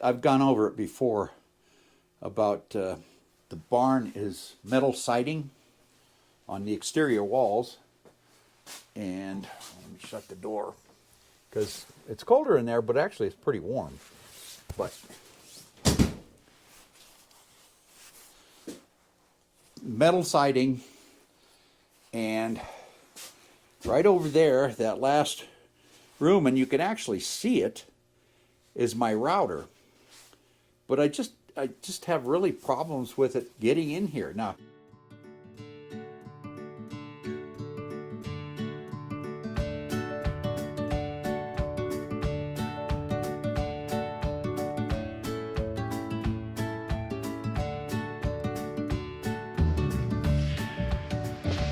I've gone over it before about the barn is metal siding on the exterior walls. And let me shut the door because it's colder in there, but actually it's pretty warm. But metal siding, and right over there, that last room, and you can actually see it, is my router. But I just have really problems with it getting in here. Now,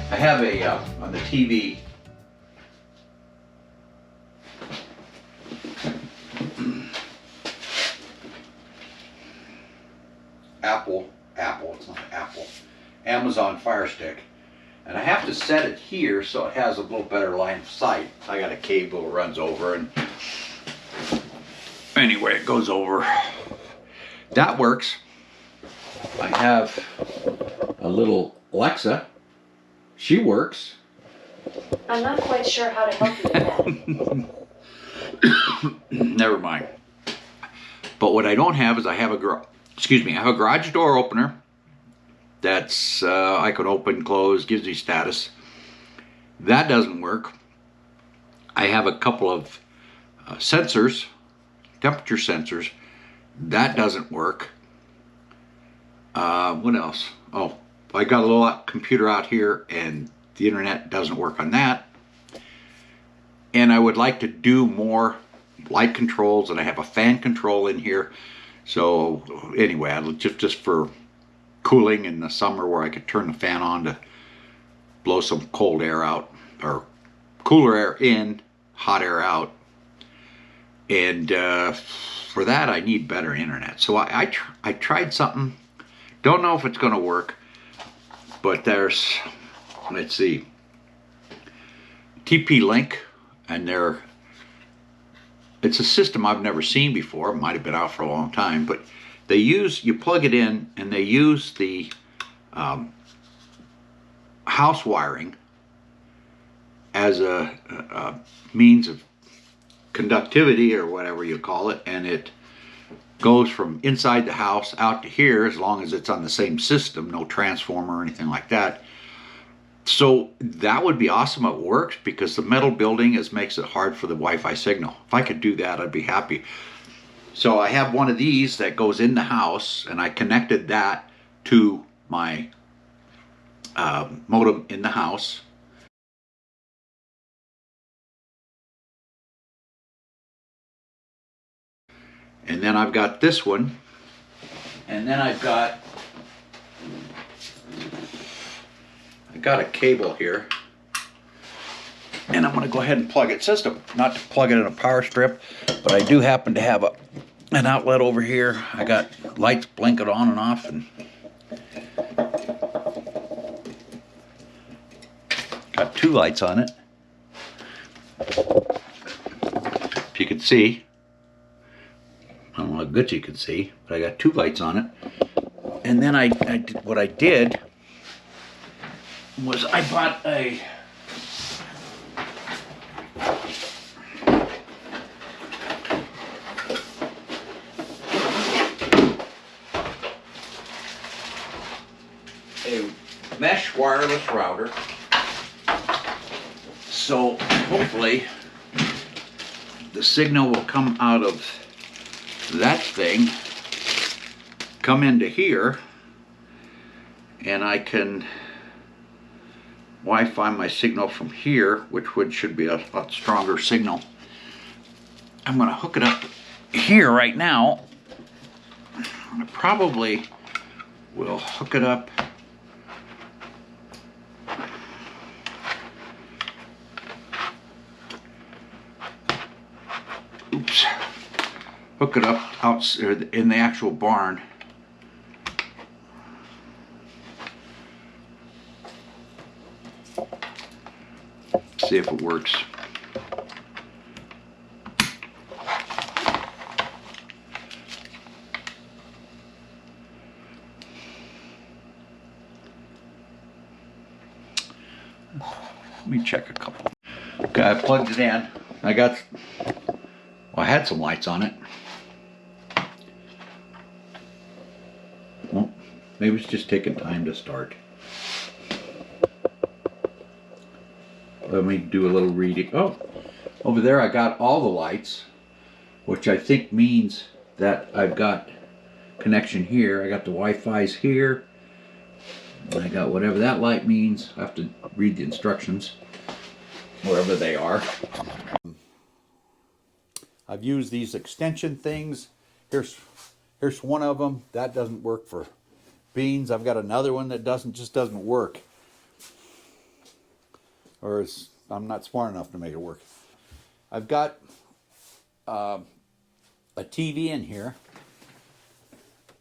I have a on the TV. It's not Apple, Amazon Fire Stick, and I have to set it here so it has a little better line of sight. I got a cable that runs over, and anyway, it goes over. That works. I have a little Alexa. She works. I'm not quite sure how to help you with that. Never mind. But what I don't have is I have a garage door opener that's I could open, close, gives you status. That doesn't work. I have a couple of sensors, temperature sensors. That doesn't work. What else? Oh, I got a little computer out here, and the internet doesn't work on that. And I would like to do more light controls, and I have a fan control in here. So anyway, I just for cooling in the summer, where I could turn the fan on to blow some cold air out, or cooler air in, hot air out. And for that, I need better internet. So I tried something. Don't know if it's going to work, but there's, let's see, TP-Link, and it's a system I've never seen before. It might have been out for a long time, but you plug it in, and they use the house wiring as a means of conductivity, or whatever you call it, and it goes from inside the house out to here, as long as it's on the same system, no transformer or anything like that. So that would be awesome. It works, because the metal building makes it hard for the Wi-Fi signal. If I could do that, I'd be happy. So I have one of these that goes in the house, and I connected that to my modem in the house. And then I've got this one, and then I've got a cable here, and I'm going to go ahead and plug it. It says not to plug it in a power strip, but I do happen to have an outlet over here. I got lights blinking on and off, and got two lights on it, if you can see. I don't know how good you can see, but I got two lights on it. And then what I did was I bought a mesh wireless router. So hopefully the signal will come out of that thing, come into here, and I can Wi-Fi my signal from here, which should be a lot stronger signal. I'm going to hook it up here right now. I probably will hook it up out in the actual barn. See if it works. me check a couple. Okay, I plugged it in. I had some lights on it. Well, maybe it's just taking time to start. Let me do a little reading. Oh, over there I got all the lights, which I think means that I've got connection here. I got the Wi-Fi's here. I got whatever that light means. I have to read the instructions, wherever they are. I've used these extension things. Here's one of them. That doesn't work for beans. I've got another one that just doesn't work. Or I'm not smart enough to make it work. I've got a TV in here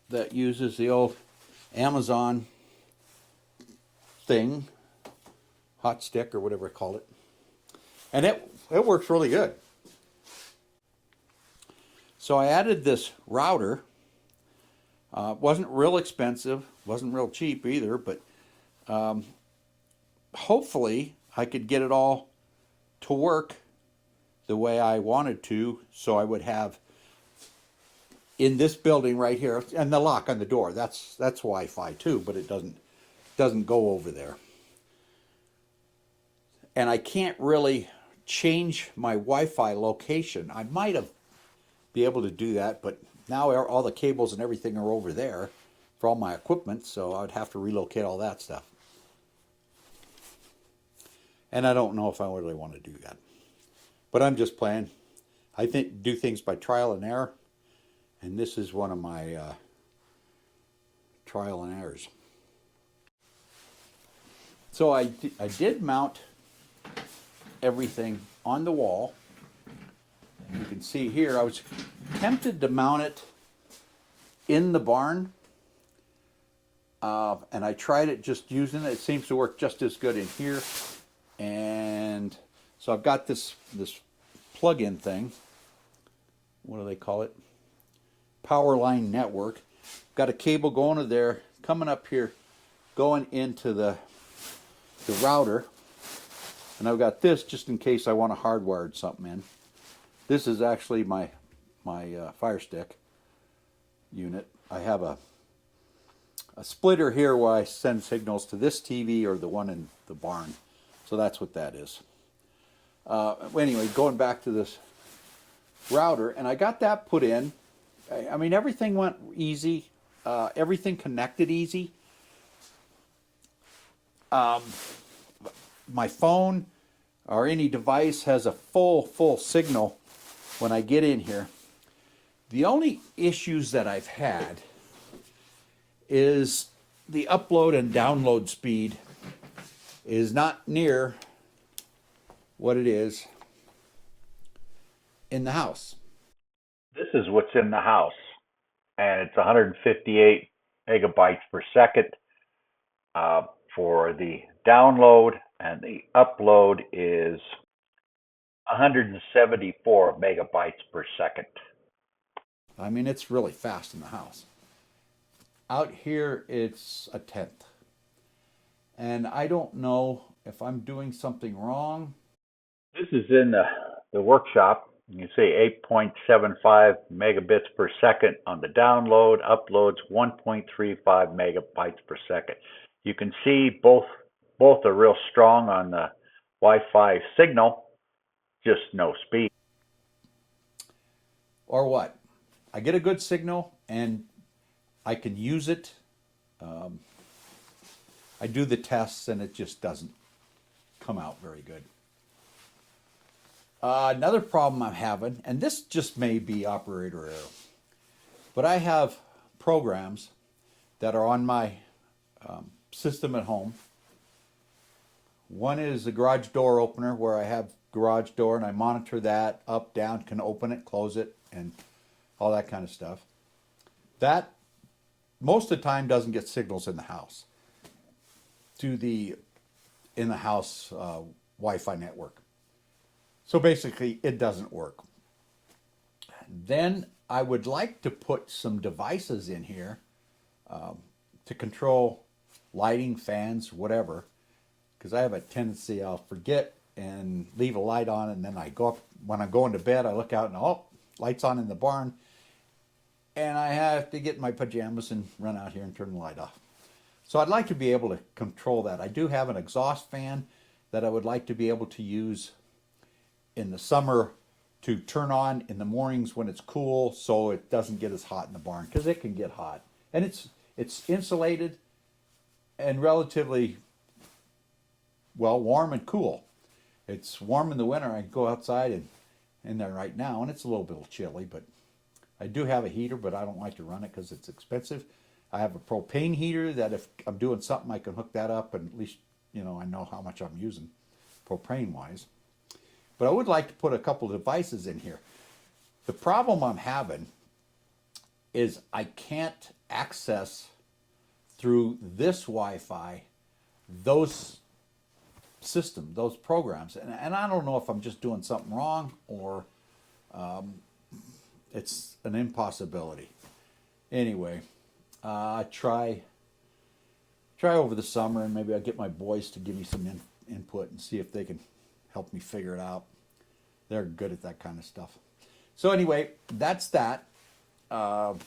that uses the old Amazon thing, hot stick or whatever I call it, and it works really good. So I added this router. Wasn't real expensive, wasn't real cheap either, but hopefully I could get it all to work the way I wanted to, so I would have in this building right here, and the lock on the door, that's Wi-Fi too, but it doesn't go over there. And I can't really change my Wi-Fi location. I might have be able to do that, but now all the cables and everything are over there for all my equipment, so I would have to relocate all that stuff. And I don't know if I really want to do that. But I'm just playing. I think do things by trial and error, and this is one of my trial and errors. So I did mount everything on the wall. You can see here, I was tempted to mount it in the barn, and I tried it just using it. It seems to work just as good in here. And so I've got this plug-in thing. What do they call it? Power line network. Got a cable going to there, coming up here, going into the router. And I've got this just in case I want to hardwire something in. This is actually my Fire Stick unit. I have a splitter here where I send signals to this TV or the one in the barn. So that's what that is. Anyway, going back to this router, and I got that put in. I mean, everything went easy. Everything connected easy. My phone or any device has a full signal when I get in here. The only issues that I've had is the upload and download speed is not near what it is in the house. This is what's in the house, and it's 158 megabytes per second for the download, and the upload is 174 megabytes per second. I mean, it's really fast in the house. Out here, it's a tenth. And I don't know if I'm doing something wrong. This is in the workshop. You see 8.75 megabits per second on the download. Uploads 1.35 megabytes per second. You can see both are real strong on the Wi-Fi signal, just no speed. Or what? I get a good signal and I can use it. I do the tests and it just doesn't come out very good. Another problem I'm having, and this just may be operator error, but I have programs that are on my system at home. One is the garage door opener, where I have garage door and I monitor that up, down, can open it, close it, and all that kind of stuff. That most of the time doesn't get signals in the house to the in-the-house Wi-Fi network. So basically, it doesn't work. Then I would like to put some devices in here to control lighting, fans, whatever. because I have a tendency I'll forget and leave a light on, and then I go up when I'm going to bed. I look out and oh, light's on in the barn, and I have to get in my pajamas and run out here and turn the light off. So I'd like to be able to control that. I do have an exhaust fan that I would like to be able to use in the summer to turn on in the mornings when it's cool, so it doesn't get as hot in the barn, because it can get hot. And it's insulated and relatively well warm and cool. It's warm in the winter. I can go outside and in there right now, and it's a little bit chilly, but I do have a heater, but I don't like to run it because it's expensive. I have a propane heater that if I'm doing something, I can hook that up, and at least, you know, I know how much I'm using propane-wise. But I would like to put a couple of devices in here. The problem I'm having is I can't access through this Wi-Fi those systems, those programs. And I don't know if I'm just doing something wrong or it's an impossibility. Anyway, try over the summer, and maybe I'll get my boys to give me some input and see if they can help me figure it out. They're good at that kind of stuff. So anyway, that's that. Not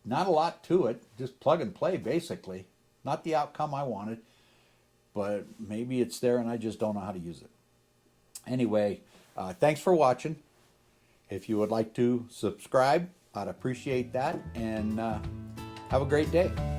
a lot to it. Just plug and play, basically. Not the outcome I wanted, but maybe it's there and I just don't know how to use it. Anyway, thanks for watching. If you would like to subscribe, I'd appreciate that, and have a great day.